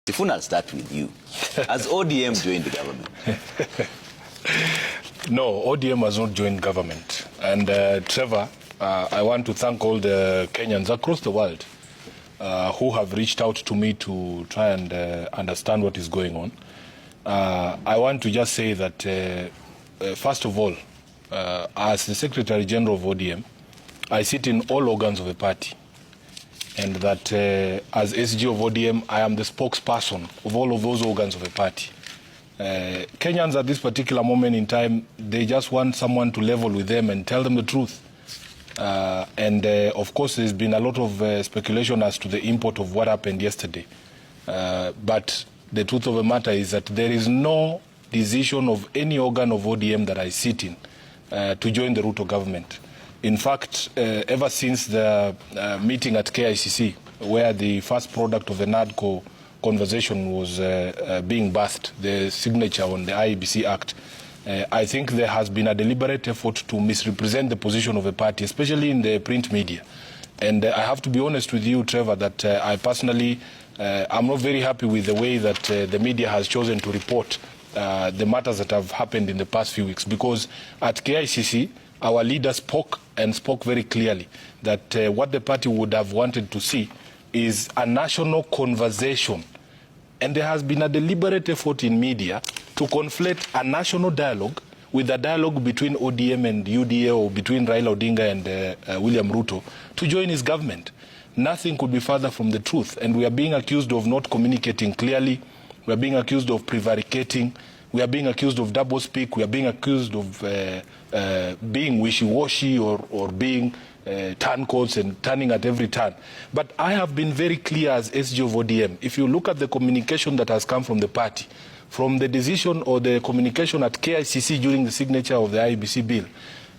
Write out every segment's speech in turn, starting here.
Sifuna, I'll start with you. Has ODM joined the government? No, ODM has not joined government. And Trevor, I want to thank all the Kenyans across the world who have reached out to me to try and understand what is going on. I want to just say that, first of all, as the Secretary General of ODM, I sit in all organs of the party. And that as SG of ODM, I am the spokesperson of all of those organs of the party. Kenyans at this particular moment in time, they just want someone to level with them and tell them the truth. Of course, there's been a lot of speculation as to the import of what happened yesterday. But the truth of the matter is that there is no decision of any organ of ODM that I sit in to join the route of government. In fact, ever since the meeting at KICC, where the first product of the NADCO conversation was being birthed, the signature on the IEBC Act, I think there has been a deliberate effort to misrepresent the position of the party, especially in the print media. And I have to be honest with you, Trevor, that I personally am not very happy with the way that the media has chosen to report the matters that have happened in the past few weeks. Because at KICC, our leader spoke very clearly that what the party would have wanted to see is a national conversation. And there has been a deliberate effort in media to conflate a national dialogue with a dialogue between ODM and UDA, or between Raila Odinga and William Ruto, to join his government. Nothing could be further from the truth. And we are being accused of not communicating clearly. We are being accused of prevaricating. We are being accused of doublespeak. We are being accused of being wishy-washy or being turncoats and turning at every turn. But I have been very clear as SG of ODM. If you look at the communication that has come from the party, from the decision or the communication at KICC during the signature of the IEBC bill,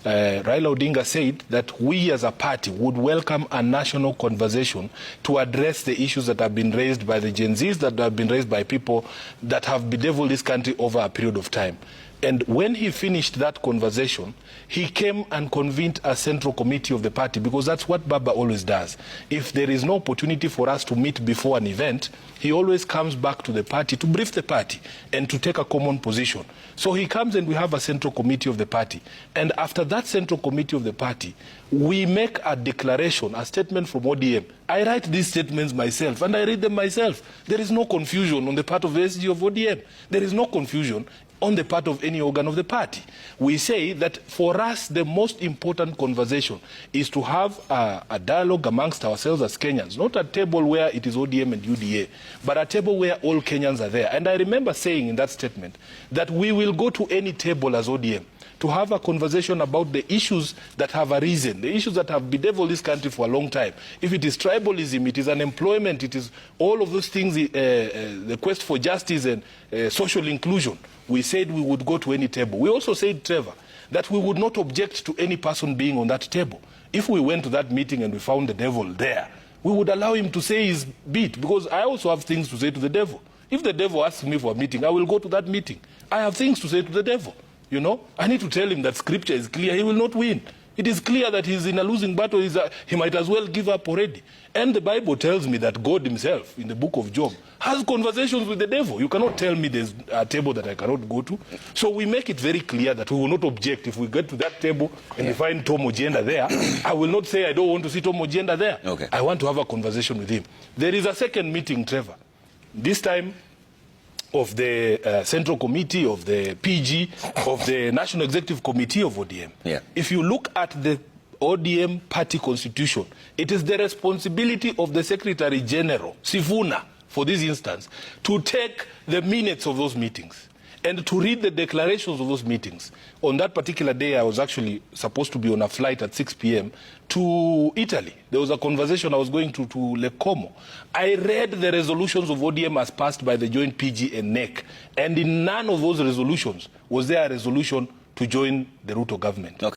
Raila Odinga said that we as a party would welcome a national conversation to address the issues that have been raised by the Gen Zs, that have been raised by people that have bedeviled this country over a period of time. And when he finished that conversation, he came and convened a central committee of the party, because that's what Baba always does. If there is no opportunity for us to meet before an event, he always comes back to the party to brief the party and to take a common position. So he comes and we have a central committee of the party. And after that central committee of the party, we make a declaration, a statement from ODM. I write these statements myself and I read them myself. There is no confusion on the part of the SG of ODM. There is no confusion on the part of any organ of the party. We say that for us, the most important conversation is to have a dialogue amongst ourselves as Kenyans, not a table where it is ODM and UDA, but a table where all Kenyans are there. And I remember saying in that statement that we will go to any table as ODM to have a conversation about the issues that have arisen, the issues that have bedeviled this country for a long time. If it is tribalism, it is unemployment, it is all of those things, the quest for justice and social inclusion. We said we would go to any table. We also said, Trevor, that we would not object to any person being on that table. If we went to that meeting and we found the devil there, we would allow him to say his bit, because I also have things to say to the devil. If the devil asks me for a meeting, I will go to that meeting. I have things to say to the devil. You know, I need to tell him that scripture is clear. He will not win. It is clear that he's in a losing battle. He might as well give up already. And the Bible tells me that God himself, in the book of Job, has conversations with the devil. You cannot tell me there's a table that I cannot go to. So we make it very clear that we will not object. If we get to that table and we find Tom Ojienda there, I will not say I don't want to see Tom Ojienda there. Okay. I want to have a conversation with him. There is a second meeting, Trevor. This time, of the Central Committee, of the PG, of the National Executive Committee of ODM. Yeah. If you look at the ODM party constitution, it is the responsibility of the Secretary General, Sifuna, for this instance, to take the minutes of those meetings and to read the declarations of those meetings. On that particular day, I was actually supposed to be on a flight at 6 p.m. to Italy. There was a conversation I was going to Lake Como. I read the resolutions of ODM as passed by the joint PG and NEC, and in none of those resolutions was there a resolution to join the route of government. Okay.